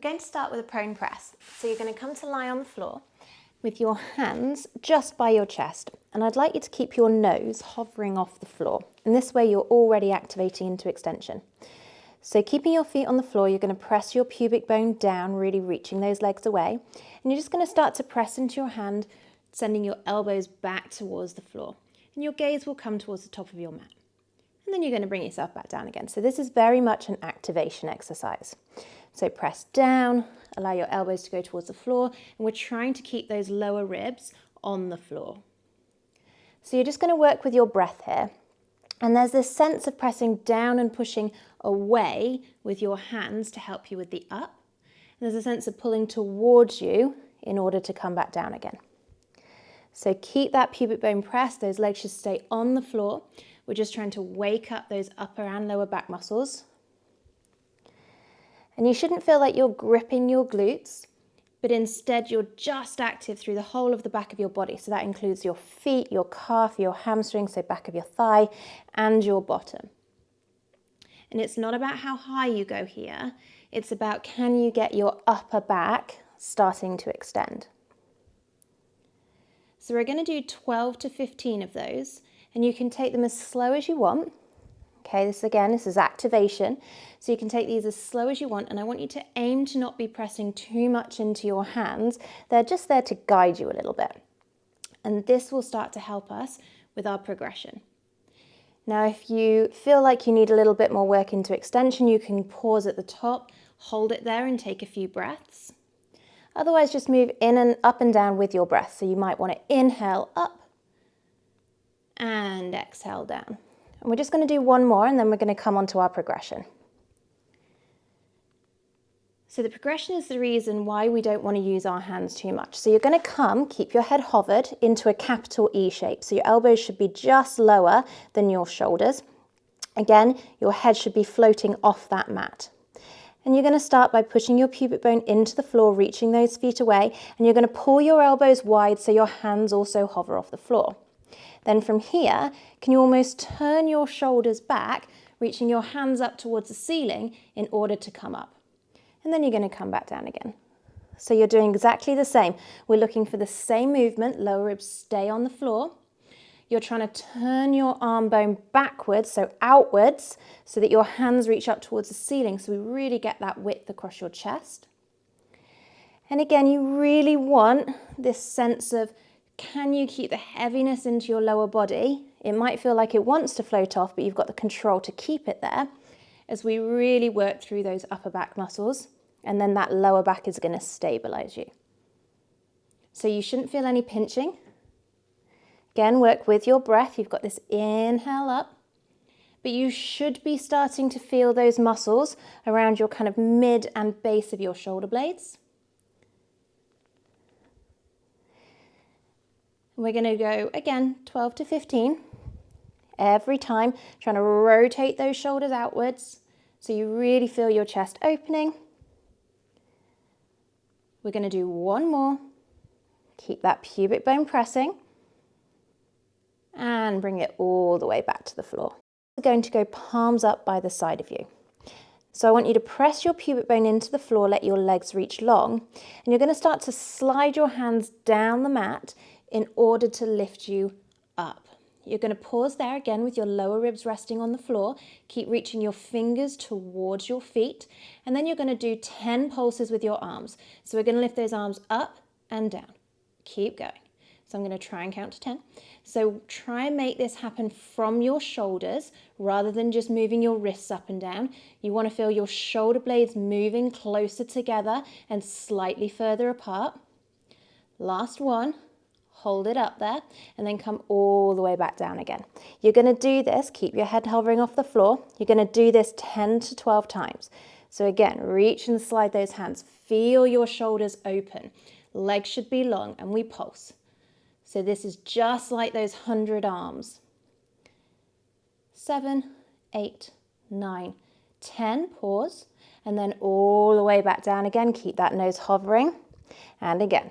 We're going to start with a prone press. So you're going to come to lie on the floor with your hands just by your chest. And I'd like you to keep your nose hovering off the floor. And this way you're already activating into extension. So keeping your feet on the floor, you're going to press your pubic bone down, really reaching those legs away. And you're just going to start to press into your hand, sending your elbows back towards the floor. And your gaze will come towards the top of your mat. And then you're going to bring yourself back down again. So this is very much an activation exercise. So press down, allow your elbows to go towards the floor, and we're trying to keep those lower ribs on the floor. So you're just going to work with your breath here. And there's this sense of pressing down and pushing away with your hands to help you with the up. And there's a sense of pulling towards you in order to come back down again. So keep that pubic bone pressed, those legs should stay on the floor. We're just trying to wake up those upper and lower back muscles. And you shouldn't feel like you're gripping your glutes, but instead you're just active through the whole of the back of your body. So that includes your feet, your calf, your hamstring, so back of your thigh, and your bottom. And it's not about how high you go here, it's about can you get your upper back starting to extend. So we're going to do 12 to 15 of those, and you can take them as slow as you want. Okay, this is activation. So you can take these as slow as you want, and I want you to aim to not be pressing too much into your hands. They're just there to guide you a little bit. And this will start to help us with our progression. Now, if you feel like you need a little bit more work into extension, you can pause at the top, hold it there and take a few breaths. Otherwise, just move in and up and down with your breath. So you might want to inhale up and exhale down. And we're just going to do one more, and then we're going to come on to our progression. So the progression is the reason why we don't want to use our hands too much. So you're going to keep your head hovered into a capital E shape. So your elbows should be just lower than your shoulders. Again, your head should be floating off that mat. And you're going to start by pushing your pubic bone into the floor, reaching those feet away, and you're going to pull your elbows wide so your hands also hover off the floor. Then from here, can you almost turn your shoulders back, reaching your hands up towards the ceiling in order to come up. And then you're going to come back down again. So you're doing exactly the same. We're looking for the same movement, lower ribs stay on the floor. You're trying to turn your arm bone backwards, so outwards, so that your hands reach up towards the ceiling, so we really get that width across your chest. And again, you really want this sense of, can you keep the heaviness into your lower body? It might feel like it wants to float off, but you've got the control to keep it there as we really work through those upper back muscles, and then that lower back is going to stabilize you. So you shouldn't feel any pinching. Again, work with your breath. You've got this inhale up, but you should be starting to feel those muscles around your kind of mid and base of your shoulder blades. We're going to go, again, 12 to 15. Every time, trying to rotate those shoulders outwards so you really feel your chest opening. We're going to do one more. Keep that pubic bone pressing. And bring it all the way back to the floor. We're going to go palms up by the side of you. So I want you to press your pubic bone into the floor, let your legs reach long, and you're going to start to slide your hands down the mat in order to lift you up. You're going to pause there again with your lower ribs resting on the floor. Keep reaching your fingers towards your feet, and then you're going to do 10 pulses with your arms. So we're going to lift those arms up and down. Keep going. So I'm going to try and count to 10. So try and make this happen from your shoulders rather than just moving your wrists up and down. You want to feel your shoulder blades moving closer together and slightly further apart. Last one. Hold it up there and then come all the way back down again. You're going to do this, keep your head hovering off the floor. You're going to do this 10 to 12 times. So again, reach and slide those hands. Feel your shoulders open. Legs should be long and we pulse. So this is just like those 100 arms. 7, 8, 9, 10, pause, and then all the way back down again. Keep that nose hovering, and again.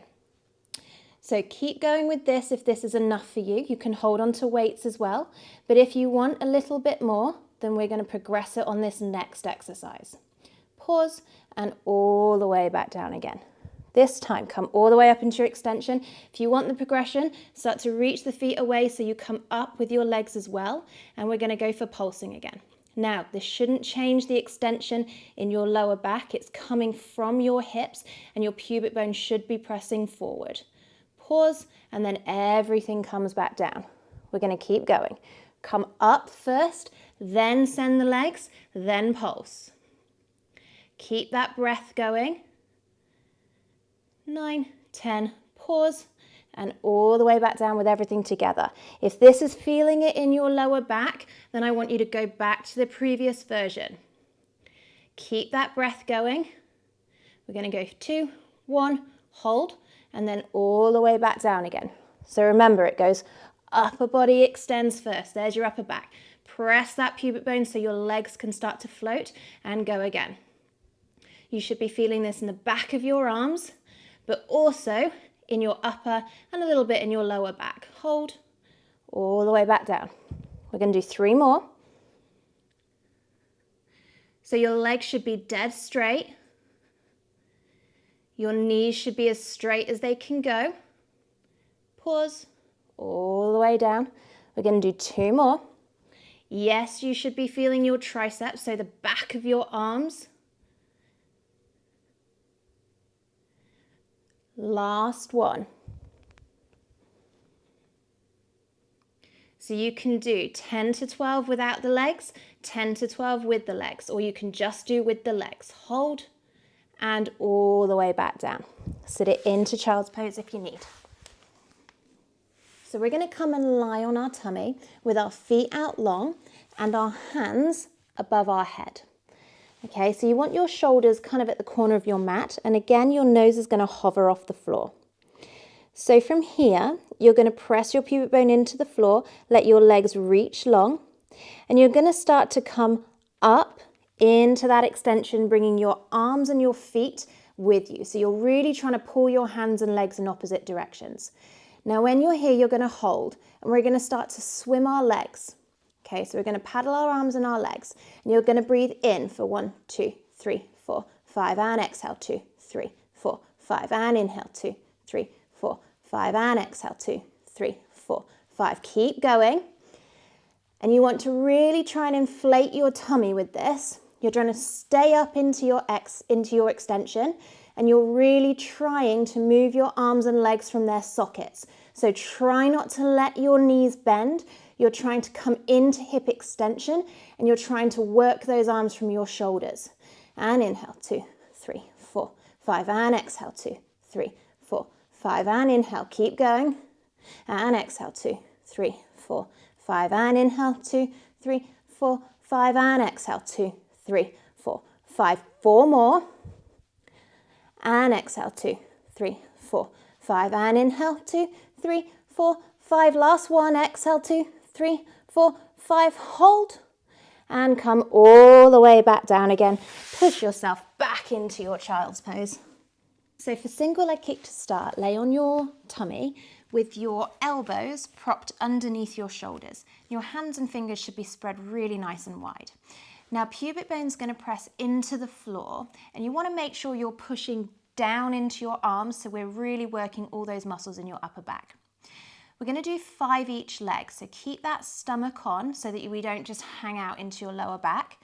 So keep going with this if this is enough for you. You can hold on to weights as well, but if you want a little bit more, then we're going to progress it on this next exercise. Pause, and all the way back down again. This time, come all the way up into your extension. If you want the progression, start to reach the feet away so you come up with your legs as well. And we're going to go for pulsing again. Now, this shouldn't change the extension in your lower back. It's coming from your hips and your pubic bone should be pressing forward. Pause, and then everything comes back down. We're going to keep going. Come up first, then send the legs, then pulse. Keep that breath going. 9, 10, pause, and all the way back down with everything together. If this is feeling it in your lower back, then I want you to go back to the previous version. Keep that breath going. We're going to go 2, 1, hold, and then all the way back down again. So remember, it goes upper body extends first. There's your upper back. Press that pubic bone so your legs can start to float and go again. You should be feeling this in the back of your arms, but also in your upper and a little bit in your lower back. Hold all the way back down. We're going to do 3 more. So your legs should be dead straight. Your knees should be as straight as they can go. Pause all the way down. We're going to do 2 more. Yes, you should be feeling your triceps, so the back of your arms. Last one. So you can do 10 to 12 without the legs, 10 to 12 with the legs, or you can just do with the legs. Hold and all the way back down. Sit it into child's pose if you need. So we're going to come and lie on our tummy with our feet out long and our hands above our head. Okay, so you want your shoulders kind of at the corner of your mat, and again, your nose is going to hover off the floor. So from here, you're going to press your pubic bone into the floor, let your legs reach long, and you're going to start to come up into that extension, bringing your arms and your feet with you. So you're really trying to pull your hands and legs in opposite directions. Now, when you're here, you're going to hold, and we're going to start to swim our legs. Okay, so we're going to paddle our arms and our legs, and you're going to breathe in for 1, 2, 3, 4, 5, and exhale 2, 3, 4, 5, and inhale 2, 3, 4, 5, and exhale 2, 3, 4, 5. Keep going, and you want to really try and inflate your tummy with this. You're trying to stay up into your extension, and you're really trying to move your arms and legs from their sockets. So try not to let your knees bend. You're trying to come into hip extension, and you're trying to work those arms from your shoulders. And inhale, 2, 3, 4, 5, and exhale, 2, 3, 4, 5, and inhale. Keep going. And exhale, 2, 3, 4, 5, and inhale, 2, 3, 4, 5, and exhale, 2, 3, 4, 5. 4 more. And exhale, 2, 3, 4, 5, and inhale, 2, 3, 4, 5. Last one. Exhale, 2, 3, 4, 5. Hold and come all the way back down again. Push yourself back into your child's pose. So for single leg kick to start, lay on your tummy with your elbows propped underneath your shoulders. Your hands and fingers should be spread really nice and wide. Now pubic bone's going to press into the floor, and you want to make sure you're pushing down into your arms, so we're really working all those muscles in your upper back. We're going to do 5 each leg, so keep that stomach on so that we don't just hang out into your lower back.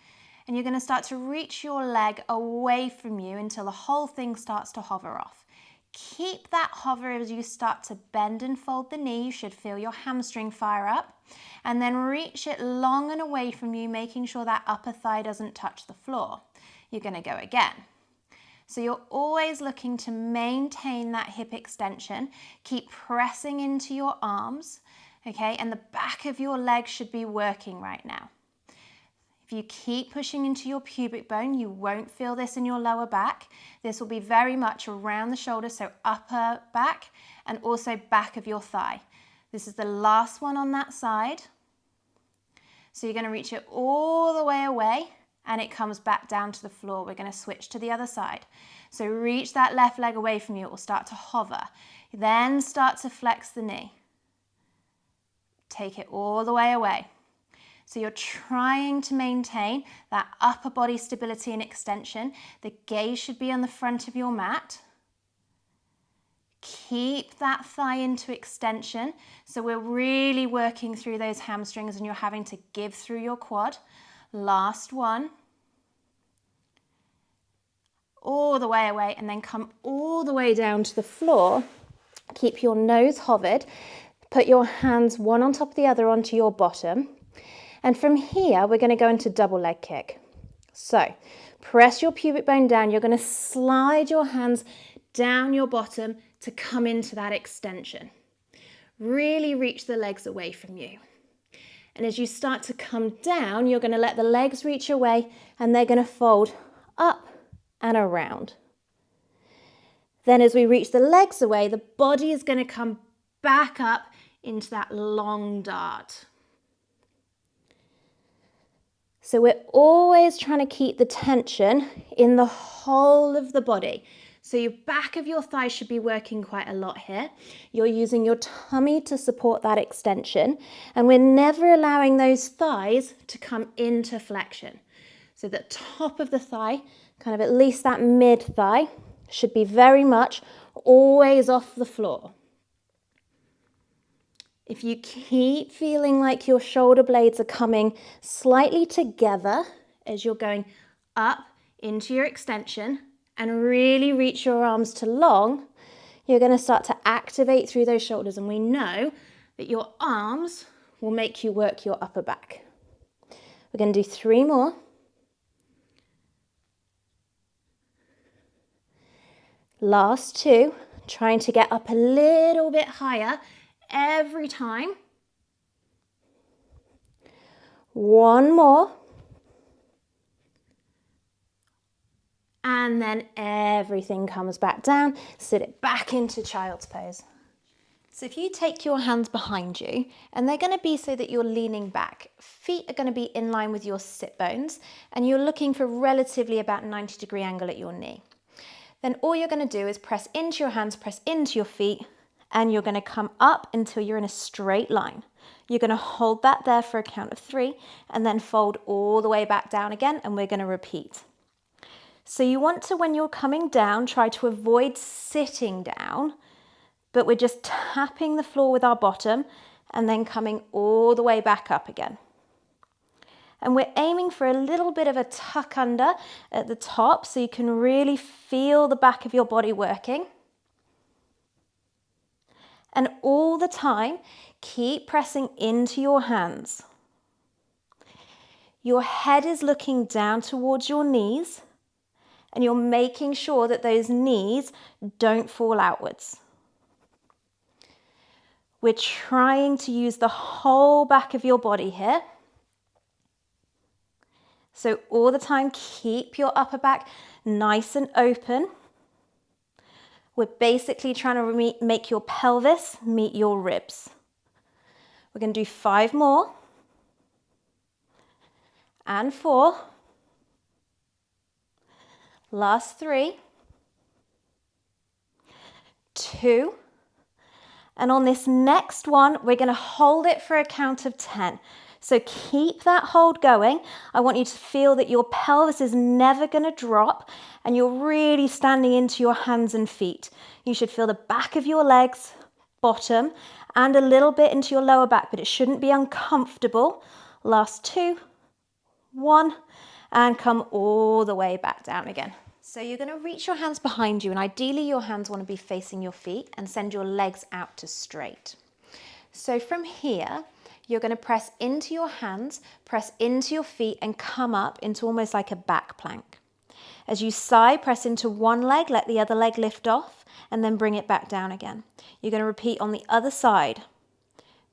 And you're going to start to reach your leg away from you until the whole thing starts to hover off. Keep that hover as you start to bend and fold the knee. You should feel your hamstring fire up. And then reach it long and away from you, making sure that upper thigh doesn't touch the floor. You're going to go again. So you're always looking to maintain that hip extension. Keep pressing into your arms, okay? And the back of your leg should be working right now. If you keep pushing into your pubic bone, you won't feel this in your lower back. This will be very much around the shoulder, so upper back and also back of your thigh. This is the last one on that side. So you're going to reach it all the way away, and it comes back down to the floor. We're going to switch to the other side. So reach that left leg away from you. It will start to hover. Then start to flex the knee. Take it all the way away. So you're trying to maintain that upper body stability and extension. The gaze should be on the front of your mat. Keep that thigh into extension. So we're really working through those hamstrings and you're having to give through your quad. Last one. All the way away and then come all the way down to the floor. Keep your nose hovered. Put your hands one on top of the other onto your bottom. And from here, we're going to go into double leg kick. So press your pubic bone down. You're going to slide your hands down your bottom to come into that extension. Really reach the legs away from you. And as you start to come down, you're going to let the legs reach away and they're going to fold up and around. Then as we reach the legs away, the body is going to come back up into that long dart. So we're always trying to keep the tension in the whole of the body. So your back of your thigh should be working quite a lot here. You're using your tummy to support that extension, and we're never allowing those thighs to come into flexion. So the top of the thigh, kind of at least that mid thigh, should be very much always off the floor. If you keep feeling like your shoulder blades are coming slightly together as you're going up into your extension and really reach your arms to long, you're going to start to activate through those shoulders. And we know that your arms will make you work your upper back. We're going to do 3 more. Last 2, trying to get up a little bit higher every time. 1 more. And then everything comes back down. Sit it back into child's pose. So if you take your hands behind you, and they're going to be so that you're leaning back, feet are going to be in line with your sit bones, and you're looking for relatively about 90-degree angle at your knee. Then all you're going to do is press into your hands, press into your feet, and you're going to come up until you're in a straight line. You're going to hold that there for a count of 3, and then fold all the way back down again, and we're going to repeat. So you want to, when you're coming down, try to avoid sitting down, but we're just tapping the floor with our bottom and then coming all the way back up again. And we're aiming for a little bit of a tuck under at the top so you can really feel the back of your body working. And all the time, keep pressing into your hands. Your head is looking down towards your knees, and you're making sure that those knees don't fall outwards. We're trying to use the whole back of your body here. So all the time, keep your upper back nice and open. We're basically trying to make your pelvis meet your ribs. We're going to do 5 more. And 4. Last 3. 2. And on this next one, we're going to hold it for a count of 10. So keep that hold going. I want you to feel that your pelvis is never going to drop and you're really standing into your hands and feet. You should feel the back of your legs, bottom, and a little bit into your lower back, but it shouldn't be uncomfortable. Last 2, 1, and come all the way back down again. So you're going to reach your hands behind you, and ideally your hands want to be facing your feet, and send your legs out to straight. So from here, you're going to press into your hands, press into your feet, and come up into almost like a back plank. As you sigh, press into one leg, let the other leg lift off, and then bring it back down again. You're going to repeat on the other side.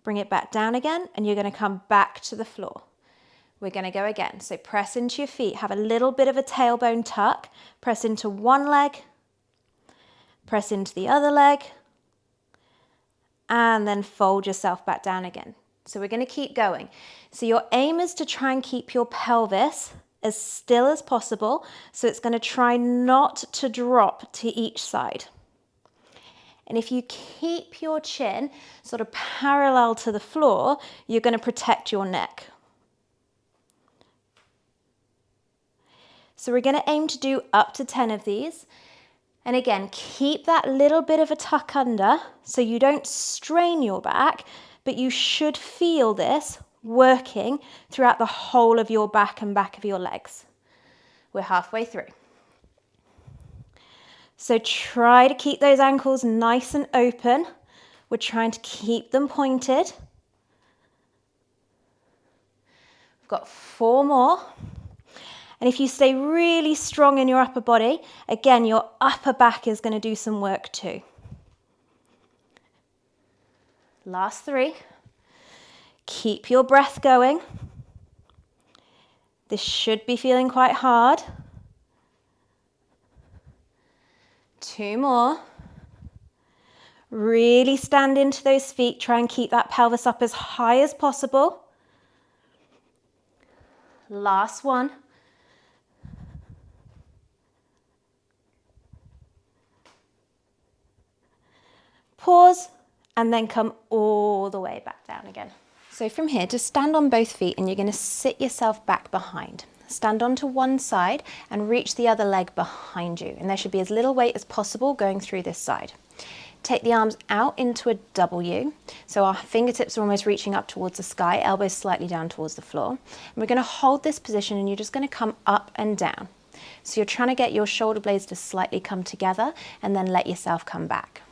Bring it back down again, and you're going to come back to the floor. We're going to go again. So press into your feet, have a little bit of a tailbone tuck, press into one leg, press into the other leg, and then fold yourself back down again. So we're going to keep going. So your aim is to try and keep your pelvis as still as possible. So it's going to try not to drop to each side. And if you keep your chin sort of parallel to the floor, you're going to protect your neck. So we're going to aim to do up to 10 of these. And again, keep that little bit of a tuck under so you don't strain your back, but you should feel this working throughout the whole of your back and back of your legs. We're halfway through. So try to keep those ankles nice and open. We're trying to keep them pointed. We've got 4 more. And if you stay really strong in your upper body, again, your upper back is going to do some work too. Last 3. Keep your breath going. This should be feeling quite hard. 2 more. Really stand into those feet. Try and keep that pelvis up as high as possible. Last 1. Pause, and then come all the way back down again. So from here, just stand on both feet and you're going to sit yourself back behind. Stand onto one side and reach the other leg behind you. And there should be as little weight as possible going through this side. Take the arms out into a W. So our fingertips are almost reaching up towards the sky, elbows slightly down towards the floor. And we're going to hold this position and you're just going to come up and down. So you're trying to get your shoulder blades to slightly come together and then let yourself come back.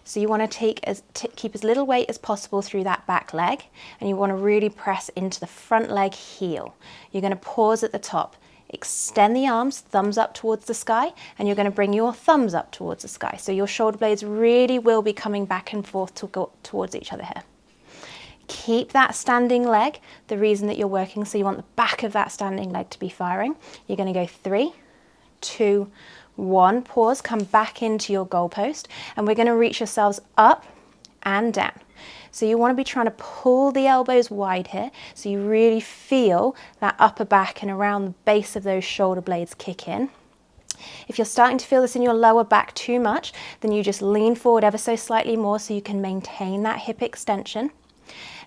So you want to keep as little weight as possible through that back leg, and you want to really press into the front leg heel. You're going to pause at the top, extend the arms, thumbs up towards the sky, and you're going to bring your thumbs up towards the sky. So your shoulder blades really will be coming back and forth to go towards each other here. Keep that standing leg, the reason that you're working, so you want the back of that standing leg to be firing. You're going to go 3, 2, 1, pause, come back into your goalpost, and we're going to reach yourselves up and down. So you want to be trying to pull the elbows wide here, so you really feel that upper back and around the base of those shoulder blades kick in. If you're starting to feel this in your lower back too much, then you just lean forward ever so slightly more so you can maintain that hip extension.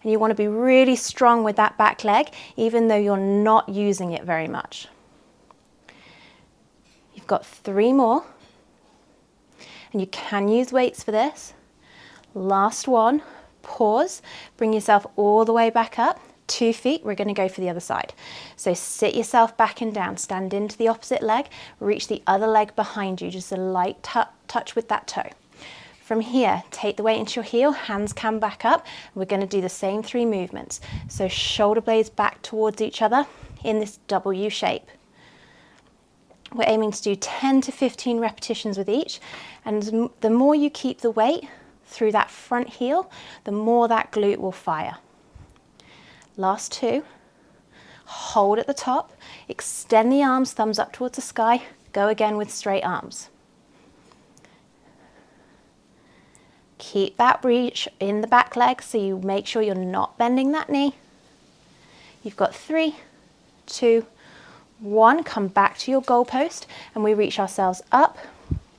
And you want to be really strong with that back leg, even though you're not using it very much. Got 3 more, and you can use weights for this. Last 1, pause, bring yourself all the way back up, 2 feet, we're going to go for the other side. So sit yourself back and down, stand into the opposite leg, reach the other leg behind you, just a light touch with that toe. From here, take the weight into your heel, hands come back up, we're going to do the same 3 movements. So shoulder blades back towards each other in this W shape. We're aiming to do 10 to 15 repetitions with each, and the more you keep the weight through that front heel, the more that glute will fire. Last 2, hold at the top, extend the arms, thumbs up towards the sky, go again with straight arms. Keep that reach in the back leg so you make sure you're not bending that knee. You've got 3, 2, 1, come back to your goalpost and we reach ourselves up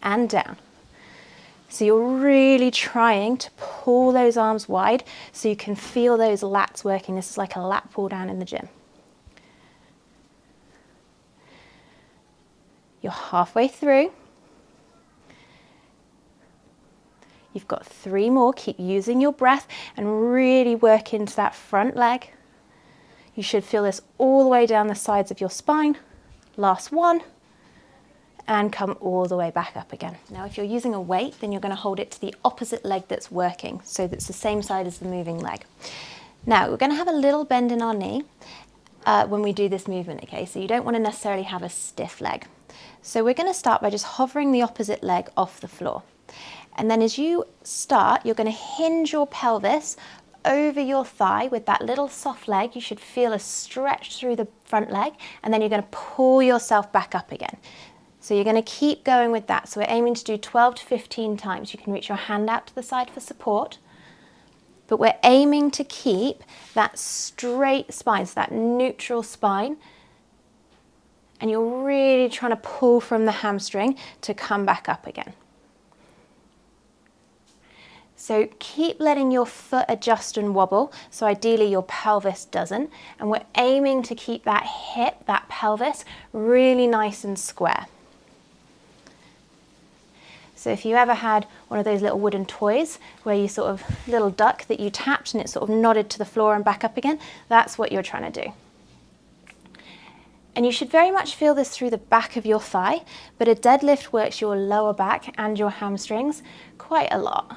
and down. So you're really trying to pull those arms wide so you can feel those lats working. This is like a lat pull down in the gym. You're halfway through. You've got 3 more. Keep using your breath and really work into that front leg. You should feel this all the way down the sides of your spine. Last 1, and come all the way back up again. Now, if you're using a weight, then you're going to hold it to the opposite leg that's working, so that's the same side as the moving leg. Now, we're going to have a little bend in our knee when we do this movement, okay? So you don't want to necessarily have a stiff leg. So we're going to start by just hovering the opposite leg off the floor. And then as you start, you're going to hinge your pelvis over your thigh with that little soft leg. You should feel a stretch through the front leg, and then you're going to pull yourself back up again. So you're going to keep going with that. So we're aiming to do 12 to 15 times. You can reach your hand out to the side for support, but we're aiming to keep that straight spine, so that neutral spine, and you're really trying to pull from the hamstring to come back up again. So keep letting your foot adjust and wobble, so ideally your pelvis doesn't, and we're aiming to keep that hip, that pelvis, really nice and square. So if you ever had one of those little wooden toys where you sort of, little duck that you tapped and it sort of nodded to the floor and back up again, that's what you're trying to do. And you should very much feel this through the back of your thigh, but a deadlift works your lower back and your hamstrings quite a lot.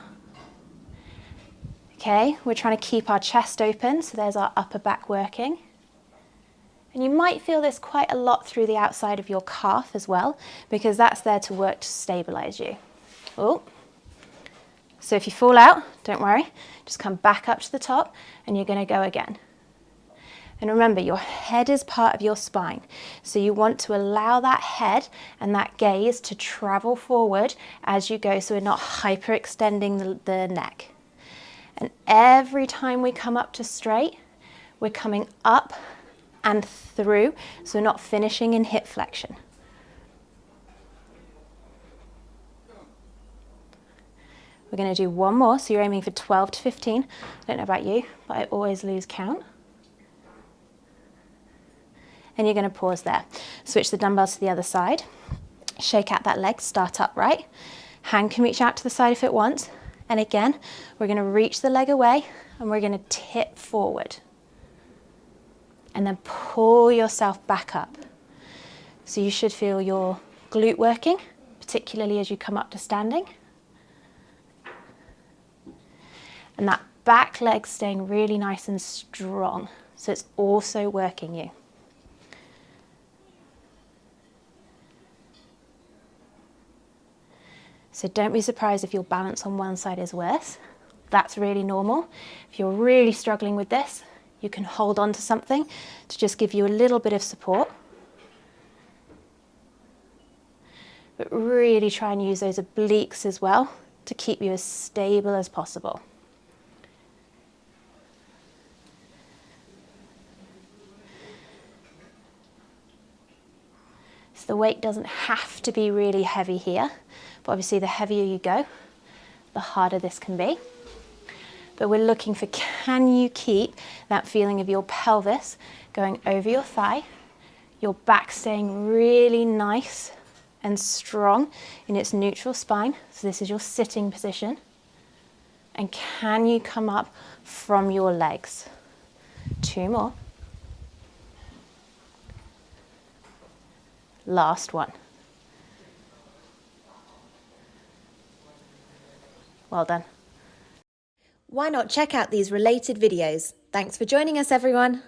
Okay, we're trying to keep our chest open, so there's our upper back working. And you might feel this quite a lot through the outside of your calf as well, because that's there to work to stabilize you. Oh, so if you fall out, don't worry, just come back up to the top and you're going to go again. And remember, your head is part of your spine, so you want to allow that head and that gaze to travel forward as you go, so we're not hyperextending the neck. And every time we come up to straight, we're coming up and through, so we're not finishing in hip flexion. We're going to do one more, so you're aiming for 12 to 15. I don't know about you, but I always lose count. And you're going to pause there. Switch the dumbbells to the other side. Shake out that leg, start upright. Hand can reach out to the side if it wants. And again, we're going to reach the leg away and we're going to tip forward. And then pull yourself back up. So you should feel your glute working, particularly as you come up to standing. And that back leg staying really nice and strong. So it's also working you. So don't be surprised if your balance on one side is worse. That's really normal. If you're really struggling with this, you can hold on to something to just give you a little bit of support. But really try and use those obliques as well to keep you as stable as possible. So the weight doesn't have to be really heavy here, but obviously the heavier you go, the harder this can be. But we're looking for, can you keep that feeling of your pelvis going over your thigh, your back staying really nice and strong in its neutral spine. So this is your sitting position. And can you come up from your legs? 2 more. Last one. Well done. Why not check out these related videos? Thanks for joining us, everyone.